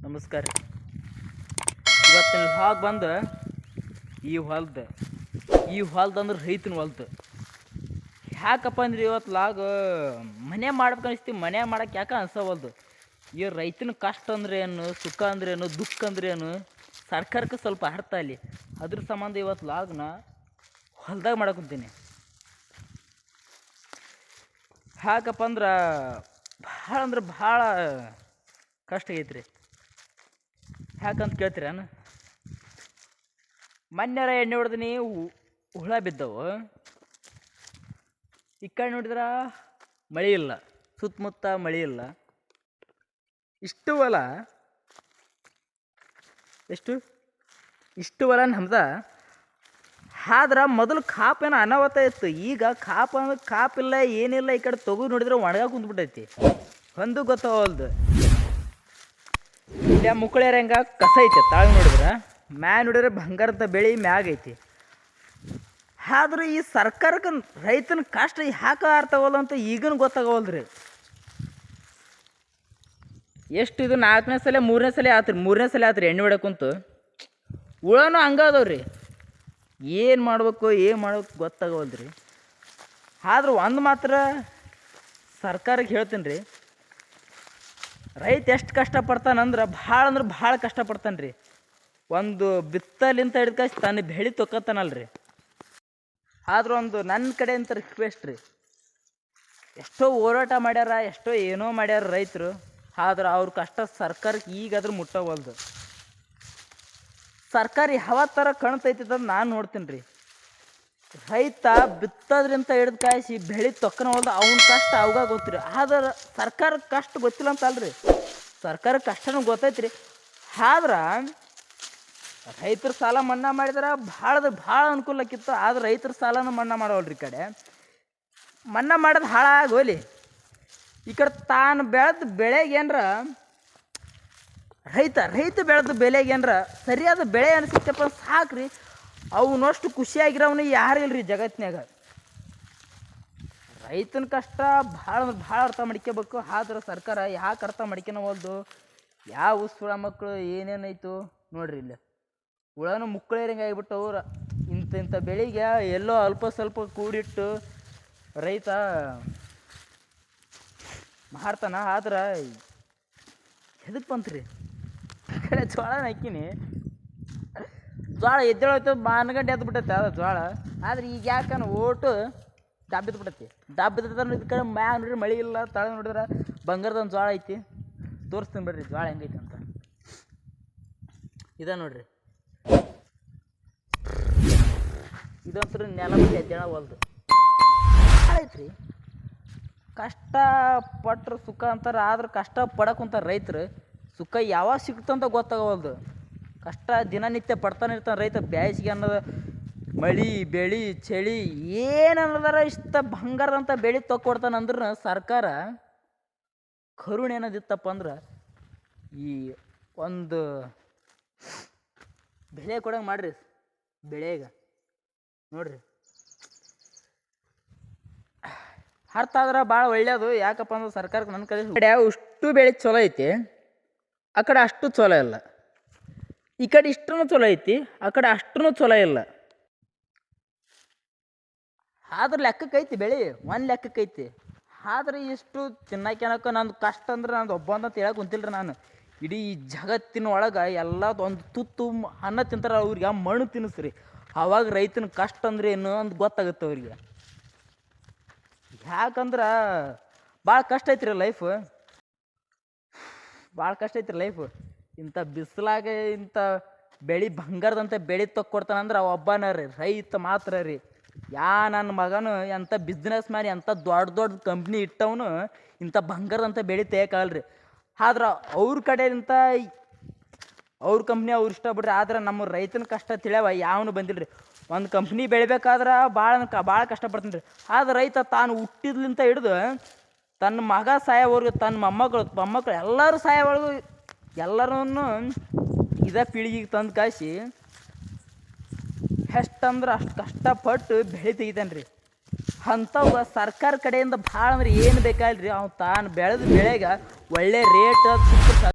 ನಮಸ್ಕಾರ ರೀ. ಇವತ್ತಿನ ಹಾಗೆ ಬಂದು ಈ ಹೊಲ್ದಂದ್ರೆ ರೈತನ ಹೊಲ್ದು ಯಾಕಪ್ಪ ಅಂದ್ರೆ ಇವತ್ತು ಲಾಗ ಮನೆ ಮಾಡ್ಬೇಕು ಅನಿಸ್ತೀವಿ. ಮನೆ ಮಾಡಕ್ಕೆ ಯಾಕೆ ಅನ್ಸವಲ್ದು. ಈ ರೈತನ ಕಷ್ಟ ಅಂದ್ರೆ ಏನು, ಸುಖ ಅಂದ್ರೆ ಏನು, ದುಃಖ ಅಂದ್ರೆ ಏನು ಸರ್ಕಾರಕ್ಕೆ ಸ್ವಲ್ಪ ಅರ್ಥ ಅಲ್ಲಿ. ಅದ್ರ ಸಂಬಂಧ ಇವತ್ತು ಲಾಗ್ನ ಹೊಲ್ದಾಗ ಮಾಡಕ್ಕಂತೀನಿ. ಯಾಕಪ್ಪ ಅಂದ್ರೆ ಭಾಳ ಕಷ್ಟ ಆಗೈತ್ರಿ. ಯಾಕಂತ ಕೇಳ್ತೀರೇನು? ಮೊನ್ನೆರ ಎಣ್ಣೆ ಹೊಡೆದಿನಿ, ಹುಳ ಬಿದ್ದವು. ಈ ಕಡೆ ನೋಡಿದ್ರೆ ಮಳೆ ಇಲ್ಲ, ಸುತ್ತಮುತ್ತ ಮಳೆ ಇಲ್ಲ. ಇಷ್ಟು ಹೊಲ ನಮ್ದ. ಆದ್ರೆ ಮೊದಲು ಕಾಪೇನೋ ಅನಾಹುತ ಇತ್ತು. ಈಗ ಕಾಪಿಲ್ಲ, ಏನಿಲ್ಲ. ಈ ಕಡೆ ತೊಗು ನೋಡಿದ್ರೆ ಒಣಗ ಕುಂತ್ಬಿಟ್ಟೈತಿ. ಒಂದು ಗೊತ್ತಾಗಲ್ದು. ಇಲ್ಲ ಮುಕ್ಕಳ್ಯಾರ ಹೆಂಗ ಕಸ ಐತೆ ತಾಳು ನೋಡಿದ್ರೆ, ನೋಡಿದ್ರೆ ಬಂಗಾರದ ಬೆಳೆ ಮ್ಯಾಗೈತಿ. ಆದ್ರೆ ಈ ಸರ್ಕಾರಕ್ಕೆ ರೈತನ ಕಷ್ಟ ಯಾಕೆ ಅರ್ಥವಲ್ಲ ಅಂತ ಈಗನ ಗೊತ್ತಾಗವಲ್ದ್ರಿ. ಎಷ್ಟು ಇದು 4ನೇ ಸಲ 3ನೇ ಸಲ ಆತ್ರಿ ಎಣ್ಣೆ ಹೊಡಕ್ಕೆ ಕುಂತು. ಹುಳನೂ ಹಂಗದವ್ರಿ. ಏನು ಮಾಡ್ಬೇಕು ಗೊತ್ತಾಗವಲ್ದ್ರಿ. ಆದ್ರೆ ಒಂದು ಮಾತ್ರ ಸರ್ಕಾರಕ್ಕೆ ಹೇಳ್ತೀನಿ ರೀ, ರೈತ ಎಷ್ಟು ಕಷ್ಟಪಡ್ತಾನಂದ್ರೆ ಭಾಳ ಕಷ್ಟಪಡ್ತಾನೆ ರೀ. ಒಂದು ಬಿತ್ತಲಿಂತ ಹಿಡ್ಕ ತನ್ನ ಬೆಳೆ ತೊಕ್ಕೊತಾನಲ್ರಿ. ಆದ್ರೆ ಒಂದು ನನ್ನ ಕಡೆ ಅಂತ ರಿಕ್ವೆಸ್ಟ್ ರೀ, ಎಷ್ಟೋ ಹೋರಾಟ ಮಾಡ್ಯಾರ, ಎಷ್ಟೋ ಏನೋ ಮಾಡ್ಯಾರ ರೈತರು. ಆದ್ರೆ ಅವ್ರ ಕಷ್ಟ ಸರ್ಕಾರಕ್ಕೆ ಈಗಾದ್ರೂ ಮುಟ್ಟವಲ್ದು. ಸರ್ಕಾರ ಯಾವ ಥರ ಕಾಣ್ತೈತಿ ಅಂತ ನಾನು ನೋಡ್ತೀನಿ ರೀ. ರೈತ ಬಿತ್ತೋದ್ರಿಂದ ಹಿಡಿದು ಕಾಯಿಸಿ ಬೆಳೆ ತೊಕ್ಕನವಲ್ದು, ಅವನ ಕಷ್ಟ ಅವಾಗ ಗೊತ್ತಿರಿ. ಆದ್ರೆ ಸರ್ಕಾರಕ್ಕೆ ಕಷ್ಟ ಗೊತ್ತಿಲ್ಲ ಅಂತ ಅಲ್ರಿ, ಸರ್ಕಾರಕ್ಕೆ ಕಷ್ಟನೂ ಗೊತ್ತೈತ್ರಿ. ಆದ್ರೆ ರೈತರ ಸಾಲ ಮನ್ನಾ ಮಾಡಿದ್ರೆ ಭಾಳ ಅನುಕೂಲ ಆಕಿತ್ತು. ಆದ್ರೆ ರೈತರ ಸಾಲನೂ ಮನ್ನಾ ಮಾಡವಲ್ರಿ. ಈ ಕಡೆ ಮನ್ನಾ ಮಾಡೋದು ಹಾಳಾಗೋಲಿ. ಈ ಕಡೆ ತಾನು ಬೆಳೆದ ಬೆಳೆಗೆ ಏನರ ರೈತ ಬೆಳೆದ ಬೆಳೆಗೆ ಏನರ ಸರಿಯಾದ ಬೆಳೆ ಅನಿಸುತ್ತಪ್ಪ ಸಾಕ್ರಿ. ಅವನಷ್ಟು ಖುಷಿಯಾಗಿರೋವನು ಯಾರು ಇಲ್ರಿ ಜಗತ್ತಿನಾಗ. ರೈತನ ಕಷ್ಟ ಭಾಳ ಅರ್ಥ ಮಾಡ್ಕೋಬೇಕು. ಆದ್ರೆ ಸರ್ಕಾರ ಯಾಕೆ ಅರ್ಥ ಮಾಡ್ಕೊಳವಲ್ದು? ಯಾವ ಸುಳ ಮಕ್ಕಳು ಏನೇನಾಯ್ತು ನೋಡ್ರಿ. ಇಲ್ಲಿ ಹುಳನೂ ಮುಕ್ಕಳೇರಂಗೆ ಆಗಿಬಿಟ್ಟು ಅವ್ರು ಇಂಥ ಬೆಳಿಗ್ಗೆ ಎಲ್ಲೋ ಅಲ್ಪ ಸ್ವಲ್ಪ ಕೂಡಿಟ್ಟು ರೈತ ಮಾಡ್ತಾನ. ಆದ್ರೆ ಎದಕ್ಕೆ ಬಂತ್ರಿ? ಆ ಕಡೆ ಜೋಳ ಹಾಕಿನಿ, ಜೋಳ ಎದ್ದೇಳೋಯ್ತು, ಮಾನಗಂಡು ಎದ್ದು ಬಿಟ್ಟೈತೆ ಅದು ಜೋಳ. ಆದ್ರೆ ಈಗ ಯಾಕನ ಓಟು ಡಬ್ಬಿದ್ದು ಬಿಟ್ಟೈತಿ. ಇದು ಕಡೆ ಮ್ಯಾಗ ನೋಡ್ರಿ ಮಳೆ ಇಲ್ಲ, ತಳ ನೋಡಿದ್ರೆ ಬಂಗಾರದೊಂದು ಜೋಳ ಐತಿ. ತೋರಿಸ್ತೀನಿ ಬಿಡ್ರಿ ಜೋಳ ಹೆಂಗೈತಿ ಅಂತ. ನೋಡ್ರಿ, ಇದಂತೂ ನೆಲ ಬಿಟ್ಟು ಎದ್ದೇಳವಲ್ದು ಐತ್ರಿ. ಕಷ್ಟಪಟ್ರೆ ಸುಖ ಅಂತಾರೆ. ಆದ್ರೆ ಕಷ್ಟ ಪಡಕ್ಕಂತಾರೆ ರೈತರು. ಸುಖ ಯಾವಾಗ ಸಿಕ್ತಂತ ಗೊತ್ತಾಗವಲ್ದು. ಕಷ್ಟ ದಿನನಿತ್ಯ ಪಡ್ತಾನೆ ಇರ್ತಾನೆ ರೈತ. ಬೇಸಿಗೆ ಅನ್ನೋದು ಮಳೆ ಬೆಳೆ ಚಳಿ ಏನನ್ನದಾರ ಇಷ್ಟ ಬಂಗಾರದಂಥ ಬೆಳೆ ತೊಗೊಡ್ತಾನಂದ್ರೆ ಸರ್ಕಾರ ಕರುಣೆ ಏನದಿತ್ತಪ್ಪ ಅಂದ್ರೆ ಈ ಒಂದು ಬೆಳೆ ಕೊಡಂಗೆ ಮಾಡ್ರಿ. ಬೆಳೆಗೆ ನೋಡ್ರಿ ಅರ್ಥ ಆದ್ರೆ ಭಾಳ ಒಳ್ಳೆಯದು. ಯಾಕಪ್ಪ ಅಂದ್ರೆ ಸರ್ಕಾರಕ್ಕೆ ನನ್ನ ಕಡೆ ಅಷ್ಟು ಬೆಳೆ ಚಲೋ ಐತಿ, ಆ ಕಡೆ ಅಷ್ಟು ಚಲೋ ಇಲ್ಲ. ಈ ಕಡೆ ಇಷ್ಟೂ ಚಲೋ ಐತಿ, ಆ ಕಡೆ ಅಷ್ಟೂ ಚಲೋ ಇಲ್ಲ. ಆದ್ರೆ ಲೆಕ್ಕಕ್ಕೈತಿ ಬೆಳೆ, ಒಂದು ಲೆಕ್ಕಕ್ಕೈತಿ. ಆದ್ರೆ ಇಷ್ಟು ತಿನ್ನಕ್ಕೆ ನಂದು ಕಷ್ಟ ಅಂದ್ರೆ ನಂದು ಒಬ್ಬಂದಂತ ಹೇಳಕ್ಕೆ ಕುಂತಿಲ್ರಿ ನಾನು. ಇಡೀ ಜಗತ್ತಿನ ಒಳಗೆ ಎಲ್ಲ ಒಂದು ತುತ್ತು ಅನ್ನ ತಿಂತಾರೆ, ಅವ್ರಿಗೆ ಆ ಮಣ್ಣು ತಿನ್ನಿಸ್ರಿ. ಆವಾಗ ರೈತನ ಕಷ್ಟ ಅಂದ್ರೆ ಏನು ಅಂತ ಗೊತ್ತಾಗುತ್ತೆ ಅವ್ರಿಗೆ. ಯಾಕಂದ್ರೆ ಭಾಳ ಕಷ್ಟ ಐತ್ರಿ ಲೈಫ್, ಇಂಥ ಬಿಸಿಲಾಗ ಇಂಥ ಬೆಳೆ ಬಂಗಾರದಂಥ ಬೆಳೆ ತೊಗೊಡ್ತಾನಂದ್ರೆ ಅವ ಒಬ್ಬನ ರೀ ರೈತ ಮಾತ್ರ ರೀ. ನನ್ನ ಮಗನು ಎಂಥ ಬಿಸ್ನೆಸ್ ಮ್ಯಾನ್, ಎಂಥ ದೊಡ್ಡ ಕಂಪ್ನಿ ಇಟ್ಟವನು ಇಂಥ ಬಂಗಾರದಂಥ ಬೆಳೆ ತೆಗೋಕಲ್ರಿ. ಆದ್ರೆ ಅವ್ರ ಕಡೆಯಿಂದ ಅವ್ರ ಕಂಪ್ನಿ ಅವ್ರು ಇಷ್ಟ ಬಿಡ್ರಿ. ಆದ್ರೆ ನಮ್ಮ ರೈತನ ಕಷ್ಟ ತಿಳಿಯವ ಯಾವನು ಬಂದಿಲ್ಲ ರೀ. ಒಂದು ಕಂಪ್ನಿ ಬೆಳಿಬೇಕಾದ್ರೆ ಭಾಳ ಕಷ್ಟಪಡ್ತೀನಿ ರೀ. ಆದ್ರೆ ರೈತ ತಾನು ಹುಟ್ಟಿದ್ಲಿಂತ ಹಿಡಿದು ತನ್ನ ಮಗ ಸಾಯೋವರೆಗೂ, ತನ್ನ ಮೊಮ್ಮಕ್ಕಳು ಎಲ್ಲರೂ ಸಾಯೋವರೆಗೂ ಎಲ್ಲರೂ ಇದೇ ಪೀಳಿಗೆಗೆ ತಂದು ಕಾಯಿಸಿ ಎಷ್ಟಂದ್ರೆ ಅಷ್ಟು ಕಷ್ಟಪಟ್ಟು ಬೆಳೆ ತೆಗಿತಾನೆ ರೀ. ಅಂಥವು ಸರ್ಕಾರ ಕಡೆಯಿಂದ ಭಾಳ ಅಂದ್ರೆ ಏನು ಬೇಕಾಗಿಲ್ಲ ರೀ. ಅವ್ನು ತಾನು ಬೆಳೆದ ಬೆಳೆಗೆ ಒಳ್ಳೆ ರೇಟ್ ಸಿಕ್ಕ